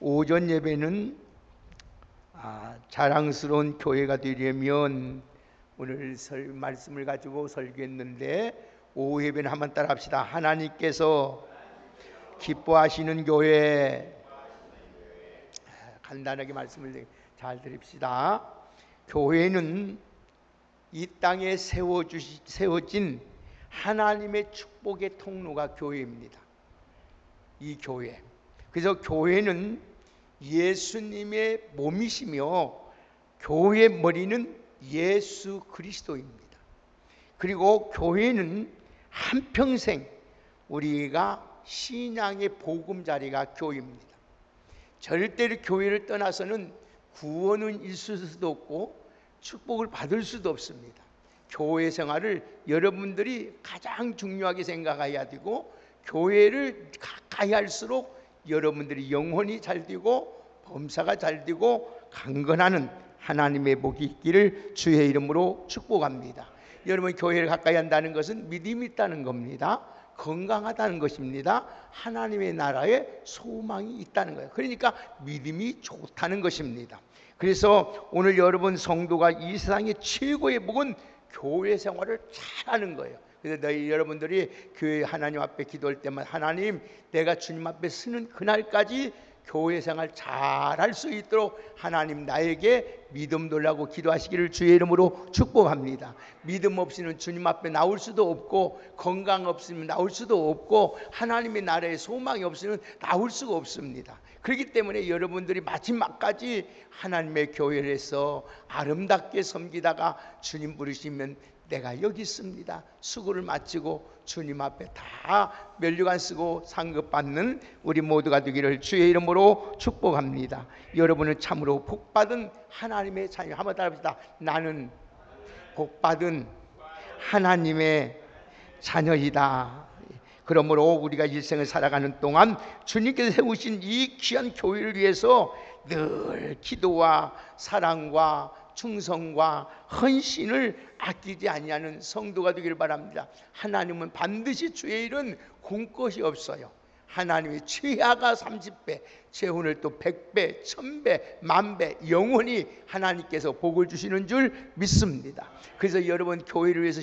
오전 예배는 자랑스러운 교회가 되려면 오늘 말씀을 가지고 설교했는데, 오후 예배는 한번 따라 합시다. 하나님께서 기뻐하시는 교회. 간단하게 말씀을 잘 들읍시다. 교회는 이 땅에 세워진 하나님의 축복의 통로가 교회입니다. 이 교회. 그래서 교회는 예수님의 몸이시며 교회의 머리는 예수 그리스도입니다. 그리고 교회는 한평생 우리가 신앙의 보금자리가 교회입니다. 절대로 교회를 떠나서는 구원은 있을 수도 없고 축복을 받을 수도 없습니다. 교회 생활을 여러분들이 가장 중요하게 생각해야 되고, 교회를 가까이 할수록 여러분들이 영혼이 잘 되고 범사가 잘 되고 강건하는 하나님의 복이 있기를 주의 이름으로 축복합니다. 여러분, 교회를 가까이 한다는 것은 믿음이 있다는 겁니다. 건강하다는 것입니다. 하나님의 나라에 소망이 있다는 거예요. 그러니까 믿음이 좋다는 것입니다. 그래서 오늘 여러분 성도가 이 세상의 최고의 복은 교회 생활을 잘하는 거예요. 그래서 여러분들이 교회 하나님 앞에 기도할 때만, 하나님, 내가 주님 앞에 서는 그날까지 교회 생활 잘할 수 있도록 하나님 나에게 믿음 달라고 기도하시기를 주의 이름으로 축복합니다. 믿음 없이는 주님 앞에 나올 수도 없고, 건강 없으면 나올 수도 없고, 하나님의 나라에 소망이 없으면 나올 수가 없습니다. 그렇기 때문에 여러분들이 마지막까지 하나님의 교회를 해서 아름답게 섬기다가 주님 부르시면 내가 여기 있습니다, 수고를 마치고 주님 앞에 다 면류관 쓰고 상급 받는 우리 모두가 되기를 주의 이름으로 축복합니다. 여러분은 참으로 복받은 하나님의 자녀. 한번 따라합시다. 나는 복받은 하나님의 자녀이다. 그러므로 우리가 일생을 살아가는 동안 주님께서 세우신 이 귀한 교회를 위해서 늘 기도와 사랑과 충성과 헌신을 아끼지 아니하는 성도가 되기를 바랍니다. 하나님은 반드시 주의 일은 공 것이 없어요. 하나님이 최하가 30배, 최후를 또 100배, 1000배, 10,000배 영원히 하나님께서 복을 주시는 줄 믿습니다. 그래서 여러분, 교회를 위해서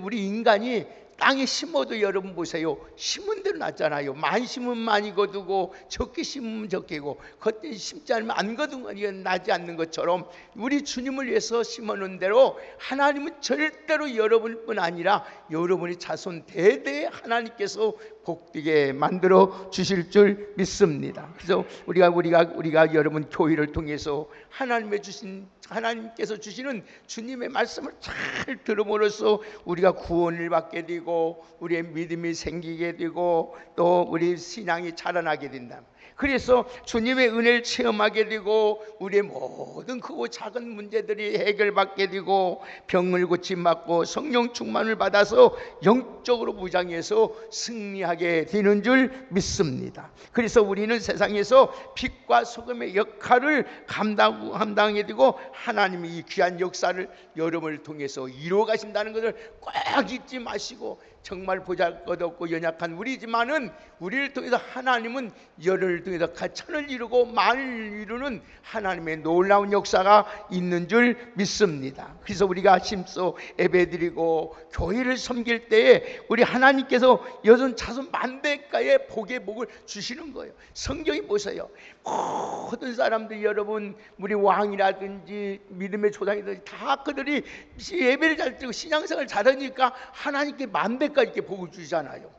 우리 인간이 땅에 심어도 여러분 보세요. 심은 대로 났잖아요. 많이 심으면 많이 거두고 적게 심으면 적게고, 겉에 심지 않으면 안 거두면 나지 않는 것처럼 우리 주님을 위해서 심어놓은 대로 하나님은 절대로 여러분뿐 아니라 여러분의 자손 대대에 하나님께서 복되게 만들어 주실 줄 믿습니다. 그래서 우리가 여러분 교회를 통해서 하나님께서 주시는 주님의 말씀을 잘 들음으로써 우리가 구원을 받게 되고 우리의 믿음이 생기게 되고 또 우리 신앙이 자라나게 된다. 그래서 주님의 은혜를 체험하게 되고 우리의 모든 크고 작은 문제들이 해결받게 되고 병을 고침받고 성령 충만을 받아서 영적으로 무장해서 승리하게 되는 줄 믿습니다. 그래서 우리는 세상에서 빛과 소금의 역할을 감당하게 되고 하나님이 이 귀한 역사를 여러분을 통해서 이루어 가신다는 것을 꼭 잊지 마시고, 정말 보잘것없고 연약한 우리지만은 우리를 통해서 하나님은 열을 통해서 천을 이루고 만을 이루는 하나님의 놀라운 역사가 있는 줄 믿습니다. 그래서 우리가 힘써 예배드리고 교회를 섬길 때에 우리 하나님께서 여전 자손 만대가의 복의 복을 주시는 거예요. 성경이 보세요. 모든 사람들, 여러분 우리 왕이라든지 믿음의 조상이든지 다 그들이 예배를 잘 드리고 신앙생활을 잘하니까 하나님께 만대가 이렇게 복을 주잖아요.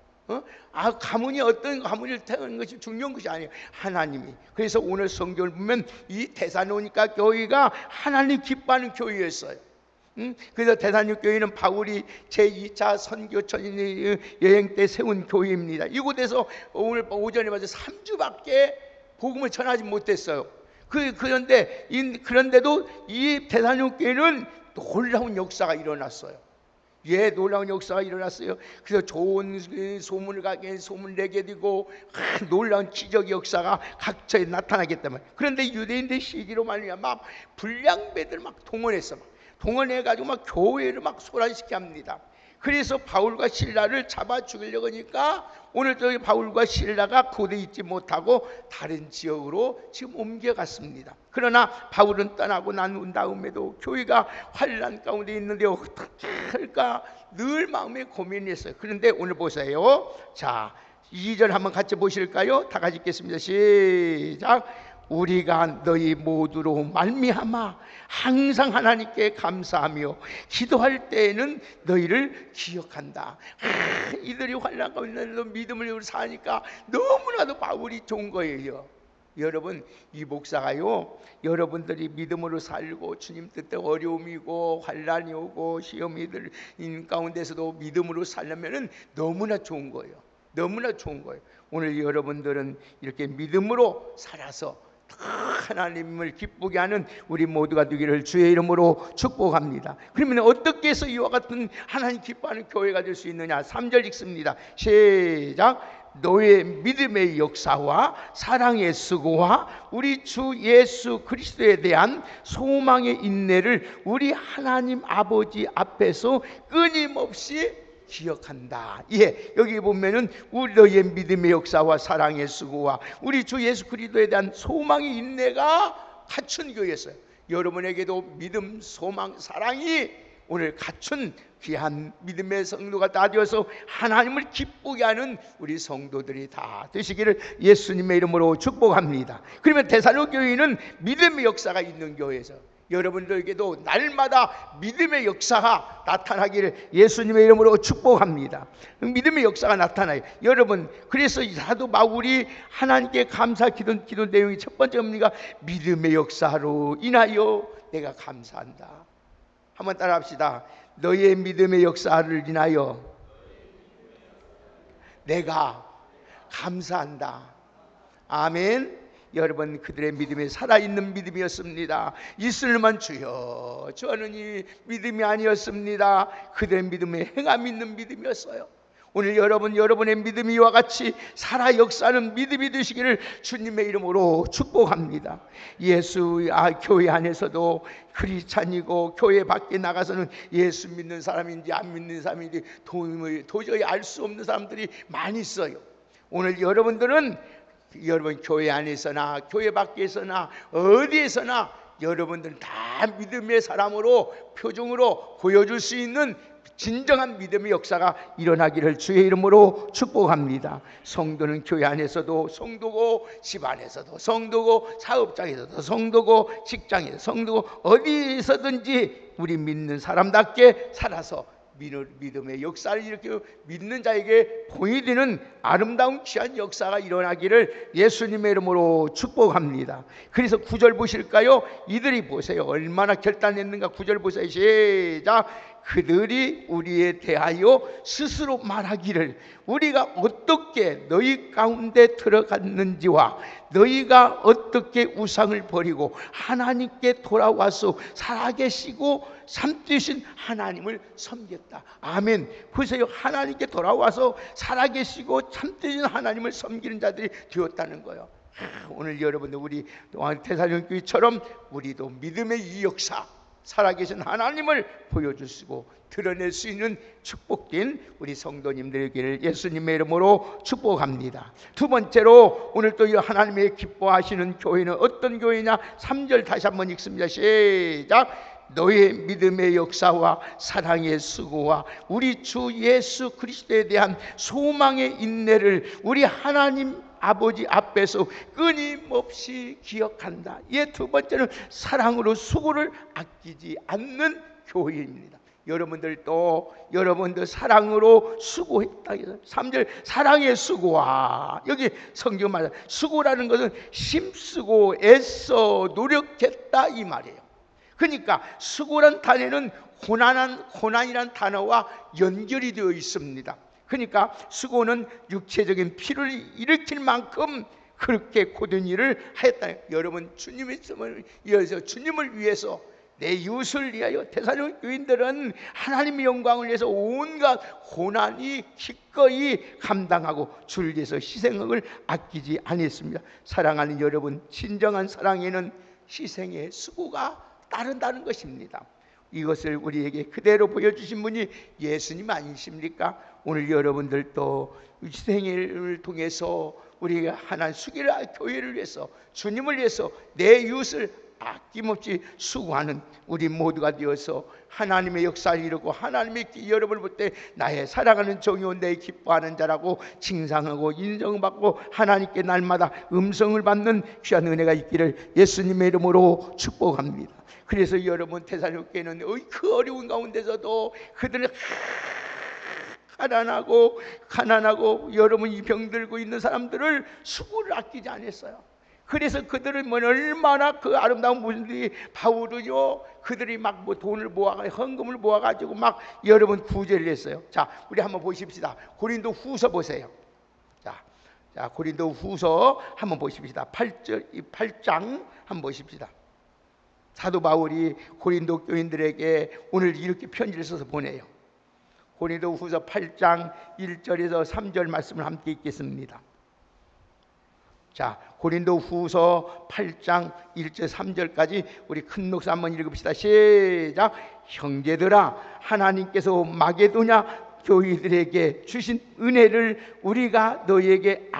가문이 어떤 가문을 태우는 것이 중요한 것이 아니에요. 하나님이. 그래서 오늘 성경을 보면 이 데살로니가 교회가 하나님 기뻐하는 교회였어요. 그래서 데살로니가 교회는 바울이 제2차 선교 여행 때 세운 교회입니다. 이곳에서 오늘 오전에 맞아 3주밖에 복음을 전하지 못했어요. 그런데도 이 데살로니가 교회는 놀라운 역사가 일어났어요. 놀라운 역사가 일어났어요. 그래서 좋은 소문을 내게 되고 놀라운 기적 역사가 각처에 나타나겠다면, 그런데 유대인들 시기로 말미암아 막 불량배들 막 동원해서 동원해가지고 막 교회를 막 소란시켜 합니다. 그래서 바울과 실라를 잡아 죽이려고 하니까 오늘 저 바울과 실라가 교대에 있지 못하고 다른 지역으로 지금 옮겨갔습니다. 그러나 바울은 떠나고 난 다음에도 교회가 환난 가운데 있는데 어떻게 할까 늘 마음에 고민했어요. 그런데 오늘 보세요. 자, 2절 한번 같이 보실까요? 다 같이 읽겠습니다. 시작. 우리가 너희 모두로 말미암아 항상 하나님께 감사하며 기도할 때에는 너희를 기억한다. 이들이 환난 가운데 믿음을 사니까 너무나도 바울이 좋은 거예요. 여러분, 이 목사가요, 여러분들이 믿음으로 살고 주님 뜻대로 어려움이고 환난이 오고 시험이들 가운데서도 믿음으로 살려면은 너무나 좋은 거예요. 너무나 좋은 거예요. 오늘 여러분들은 이렇게 믿음으로 살아서 하나님을 기쁘게 하는 우리 모두가 되기를 주의 이름으로 축복합니다. 그러면 어떻게 해서 이와 같은 하나님 기뻐하는 교회가 될 수 있느냐? 3절 읽습니다. 시작. 너의 믿음의 역사와 사랑의 수고와 우리 주 예수 그리스도에 대한 소망의 인내를 우리 하나님 아버지 앞에서 끊임없이 기억한다. 예, 여기 보면은 우리 너의 믿음의 역사와 사랑의 수고와 우리 주 예수 그리스도에 대한 소망의 인내가 갖춘 교회였어요. 여러분에게도 믿음, 소망, 사랑이 오늘 갖춘 귀한 믿음의 성도가 다 되어서 하나님을 기쁘게 하는 우리 성도들이 다 되시기를 예수님의 이름으로 축복합니다. 그러면 데살로니가 교회는 믿음의 역사가 있는 교회에서 여러분들에게도 날마다 믿음의 역사가 나타나기를 예수님의 이름으로 축복합니다. 믿음의 역사가 나타나요. 여러분, 그래서 사도 바울이 하나님께 감사 기도 내용이 첫 번째 뭡니까? 믿음의 역사로 인하여 내가 감사한다. 한번 따라합시다. 너의 믿음의 역사를 인하여 내가 감사한다. 아멘. 여러분, 그들의 믿음이 살아있는 믿음이었습니다. 이슬만 주여 저는 이 믿음이 아니었습니다. 그들의 믿음에 행함이 있는 믿음이었어요. 오늘 여러분의 믿음이 이와 같이 살아 역사하는 믿음이 되시기를 주님의 이름으로 축복합니다. 교회 안에서도 크리스찬이고 교회 밖에 나가서는 예수 믿는 사람인지 안 믿는 사람인지 도저히 알 수 없는 사람들이 많이 있어요. 오늘 여러분 교회 안에서나 교회 밖에서나 어디에서나 여러분들은 다 믿음의 사람으로 표정으로 보여줄 수 있는 진정한 믿음의 역사가 일어나기를 주의 이름으로 축복합니다. 성도는 교회 안에서도 성도고 집안에서도 성도고 사업장에서도 성도고 직장에서 성도고 어디서든지 우리 믿는 사람답게 살아서 믿음의 역사를 이렇게 믿는 자에게 본이 되는 아름다운 귀한 역사가 일어나기를 예수님의 이름으로 축복합니다. 그래서 9절 보실까요? 이들이 보세요. 얼마나 결단했는가. 9절 보세요. 시작. 그들이 우리에 대하여 스스로 말하기를 우리가 어떻게 너희 가운데 들어갔는지와 너희가 어떻게 우상을 버리고 하나님께 돌아와서 살아계시고 참되신 하나님을 섬겼다. 아멘. 보세요. 하나님께 돌아와서 살아계시고 참되신 하나님을 섬기는 자들이 되었다는 거예요. 오늘 여러분들 우리 데살로니가 교회처럼 우리도 믿음의 이 역사 살아계신 하나님을 보여주시고 드러낼 수 있는 축복된 우리 성도님들에게 예수님의 이름으로 축복합니다. 두 번째로 오늘 또 하나님의 기뻐하시는 교회는 어떤 교회냐? 3절 다시 한번 읽습니다. 시작. 너의 믿음의 역사와 사랑의 수고와 우리 주 예수 그리스도에 대한 소망의 인내를 우리 하나님 아버지 앞에서 끊임없이 기억한다. 두 번째는 사랑으로 수고를 아끼지 않는 교회입니다. 여러분들 사랑으로 수고했다. 3절 사랑의 수고와 여기 성경 말은 수고라는 것은 힘쓰고 애써 노력했다 이 말이에요. 그러니까 수고란 단어는 고난이란 단어와 연결이 되어 있습니다. 그러니까 수고는 육체적인 피를 일으킬 만큼 그렇게 고된 일을 하였다. 여러분 주님을 위해서 내 이웃을 위하여 데살로니가 교인들은 하나님의 영광을 위해서 온갖 고난이 기꺼이 감당하고 주를 위해서 희생을 아끼지 않았습니다. 사랑하는 여러분, 진정한 사랑에는 희생의 수고가 따른다는 것입니다. 이것을 우리에게 그대로 보여주신 분이 예수님 아니십니까? 오늘 여러분들도 생일을 통해서 우리가 하나님 수기를 교회를 위해서, 주님을 위해서 내 이웃을 아낌없이 수고하는 우리 모두가 되어서 하나님의 역사를 이루고 하나님의 여러분을 볼 때 나의 사랑하는 종이요 내 기뻐하는 자라고 칭송하고 인정받고 하나님께 날마다 음성을 받는 귀한 은혜가 있기를 예수님의 이름으로 축복합니다. 그래서 여러분 데살로니가는 그 어려운 가운데서도 그들은 가난하고 여러분이 병들고 있는 사람들을 수고를 아끼지 않았어요. 그래서 그들은 얼마나 그 아름다운 분들이 바울은요, 그들이 막 돈을 헌금을 모아가지고 막 여러분 구제를 했어요. 자, 우리 한번 보십시다. 고린도 후서 보세요. 자, 고린도 후서 한번 보십시다. 8장 한번 보십시다. 사도 바울이 고린도 교인들에게 오늘 이렇게 편지를 써서 보내요. 고린도 후서 8장 1절에서 3절 말씀을 함께 읽겠습니다. 자, 고린도 후서 8장 1절 3절까지 우리 큰 목사 한번 읽어봅시다. 시작. 형제들아, 하나님께서 마게도냐 교회들에게 주신 은혜를 우리가 너희에게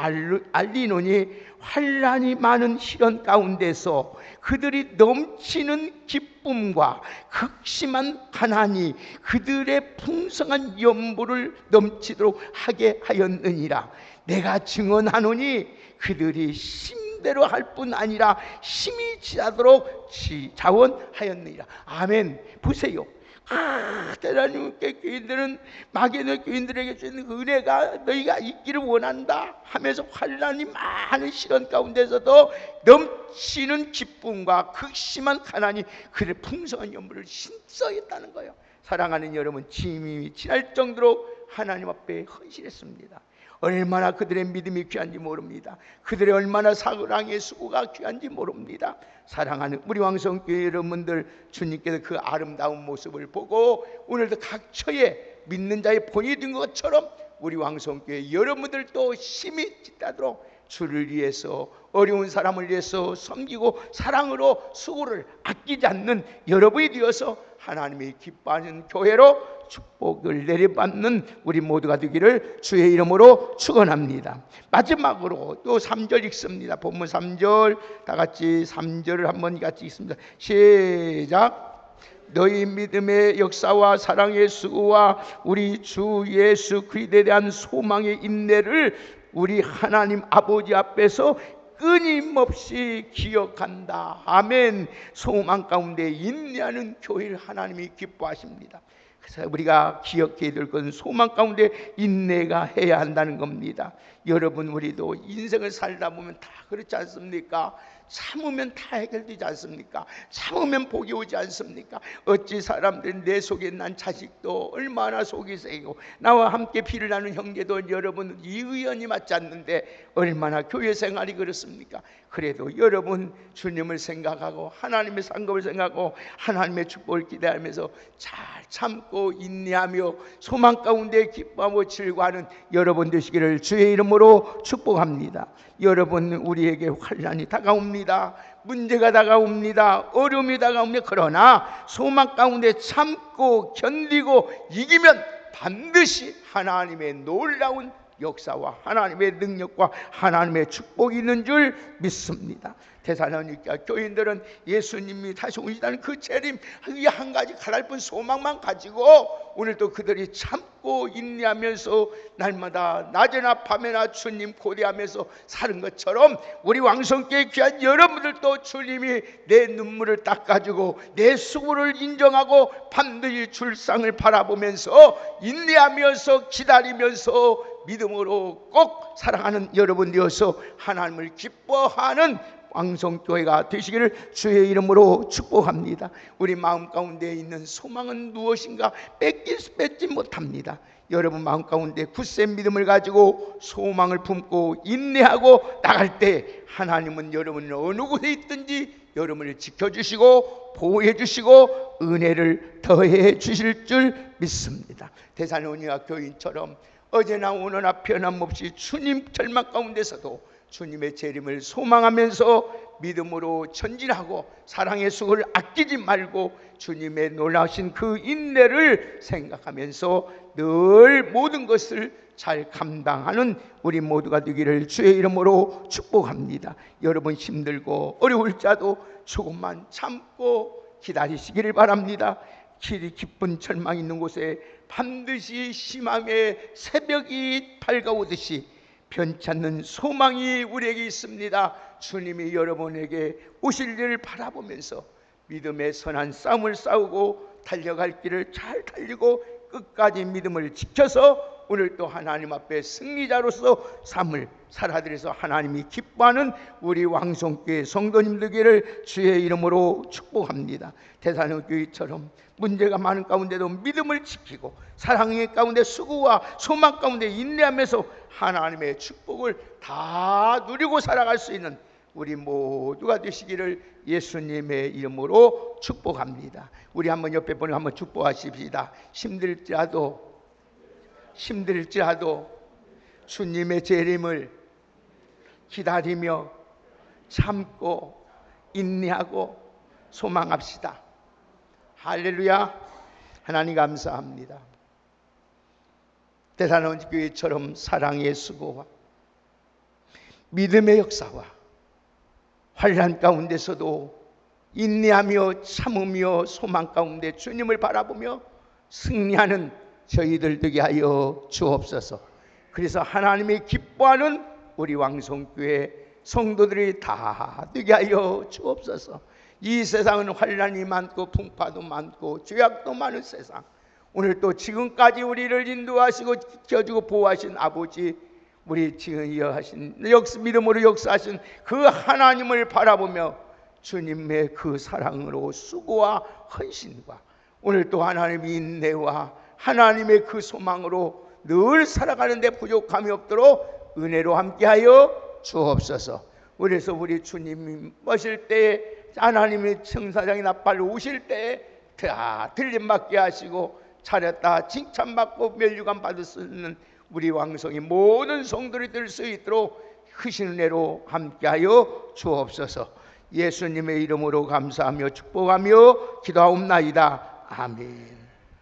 알리노니 환난이 많은 시련 가운데서 그들이 넘치는 기쁨과 극심한 가난이 그들의 풍성한 연보를 넘치도록 하게 하였느니라. 내가 증언하노니 그들이 심대로 할 뿐 아니라 심히 지하도록 자원하였느니라. 아멘. 보세요. 하나님께 교인들은 마게도냐 교인들에게 주는 은혜가 너희가 있기를 원한다 하면서 환난이 많은 시련 가운데서도 넘치는 기쁨과 극심한 가난이 그들의 풍성한 연물을 신성했다는 거예요. 사랑하는 여러분, 짐이 지날 정도로 하나님 앞에 헌신했습니다. 얼마나 그들의 믿음이 귀한지 모릅니다. 그들의 얼마나 사랑의 수고가 귀한지 모릅니다. 사랑하는 우리 왕성교회 여러분들, 주님께서 그 아름다운 모습을 보고 오늘도 각처에 믿는 자의 본이 된 것처럼 우리 왕성교회 여러분들도 힘이 짙다도록 주를 위해서, 어려운 사람을 위해서 섬기고 사랑으로 수고를 아끼지 않는 여러분이 되어서 하나님이 기뻐하는 교회로 축복을 내려받는 우리 모두가 되기를 주의 이름으로 축원합니다. 마지막으로 또 3절 읽습니다. 본문 3절 다 같이 3절을 한번 같이 읽습니다. 시작. 너희 믿음의 역사와 사랑의 수고와 우리 주 예수 그리스도에 대한 소망의 인내를 우리 하나님 아버지 앞에서 끊임없이 기억한다. 아멘. 소망 가운데 인내하는 교회를 하나님이 기뻐하십니다. 그래서 우리가 기억해야 될 것은 소망 가운데 인내가 해야 한다는 겁니다. 여러분, 우리도 인생을 살다 보면 다 그렇지 않습니까? 참으면 다 해결되지 않습니까? 참으면 복이 오지 않습니까? 어찌 사람들은 내 속에 난 자식도 얼마나 속이 세고 나와 함께 피를 나눈 형제도 여러분 이 의연이 맞지 않는데 얼마나 교회 생활이 그렇습니까? 그래도 여러분 주님을 생각하고 하나님의 상급을 생각하고 하나님의 축복을 기대하면서 잘 참고 인내하며 소망 가운데 기뻐하고 즐거워하는 여러분 되시기를 주의 이름으로 축복합니다. 여러분, 우리에게 환난이 다가옵니다. 문제가 다가옵니다. 어려움이 다가옵니다. 그러나 소망 가운데 참고 견디고 이기면 반드시 하나님의 놀라운 역사와 하나님의 능력과 하나님의 축복이 있는 줄 믿습니다. 데살로니가 교인들은 예수님이 다시 오시다는 그 재림, 이 한 가지 가랄뿐 소망만 가지고 오늘도 그들이 참고 인내하면서 날마다 낮에나 밤에나 주님 고대하면서 사는 것처럼 우리 왕성교회 귀한 여러분들도 주님이 내 눈물을 닦아주고 내 수고를 인정하고 반드시 줄상을 바라보면서 인내하면서 기다리면서 믿음으로 꼭 사랑하는 여러분 되어서 하나님을 기뻐하는 왕성교회가 되시기를 주의 이름으로 축복합니다. 우리 마음 가운데 있는 소망은 무엇인가 뺏지 못합니다. 여러분 마음 가운데 굳센 믿음을 가지고 소망을 품고 인내하고 나갈 때 하나님은 여러분을 어느 곳에 있든지 여러분을 지켜주시고 보호해 주시고 은혜를 더해 주실 줄 믿습니다. 데살로니가 교인처럼 어제나 오늘나 변함없이 주님 절망 가운데서도 주님의 재림을 소망하면서 믿음으로 전진하고 사랑의 수고를 아끼지 말고 주님의 놀라우신 그 인내를 생각하면서 늘 모든 것을 잘 감당하는 우리 모두가 되기를 주의 이름으로 축복합니다. 여러분 힘들고 어려울 자도 조금만 참고 기다리시기를 바랍니다. 길이 깊은 절망 있는 곳에 반드시 희망의 새벽이 밝아오듯이 변치 않는 소망이 우리에게 있습니다. 주님이 여러분에게 오실 일을 바라보면서 믿음의 선한 싸움을 싸우고 달려갈 길을 잘 달리고 끝까지 믿음을 지켜서 오늘 또 하나님 앞에 승리자로서 삶을 살아들여서 하나님이 기뻐하는 우리 왕성교회 성도님 되기를 주의 이름으로 축복합니다. 대산교회처럼 문제가 많은 가운데도 믿음을 지키고 사랑의 가운데 수고와 소망 가운데 인내하면서 하나님의 축복을 다 누리고 살아갈 수 있는 우리 모두가 되시기를 예수님의 이름으로 축복합니다. 우리 한번 옆에 분을 한번 축복하십시다. 힘들지라도 주님의 재림을 기다리며 참고 인내하고 소망합시다. 할렐루야. 하나님 감사합니다. 대산원교회처럼 사랑의 수고와 믿음의 역사와 환난 가운데서도 인내하며 참으며 소망 가운데 주님을 바라보며 승리하는 저희들 되게 하여 주옵소서. 그래서 하나님이 기뻐하는 우리 왕성교회 성도들이 다 되게 하여 주옵소서. 이 세상은 환난이 많고 풍파도 많고 죄악도 많은 세상, 오늘 또 지금까지 우리를 인도하시고 지켜주고 보호하신 아버지, 우리 지금 이어하신 믿음으로 역사하신 그 하나님을 바라보며 주님의 그 사랑으로 수고와 헌신과 오늘 또 하나님의 인내와 하나님의 그 소망으로 늘 살아가는데 부족함이 없도록 은혜로 함께하여 주옵소서. 그래서 우리 주님이 오실 때에 하나님의 청사장이나 빨리 오실 때에 다 들림받게 하시고 차렸다 칭찬받고 멸류관 받을 수 있는 우리 왕성이 모든 성도들이 될 수 있도록 크신 은혜로 함께하여 주옵소서. 예수님의 이름으로 감사하며 축복하며 기도하옵나이다. 아멘.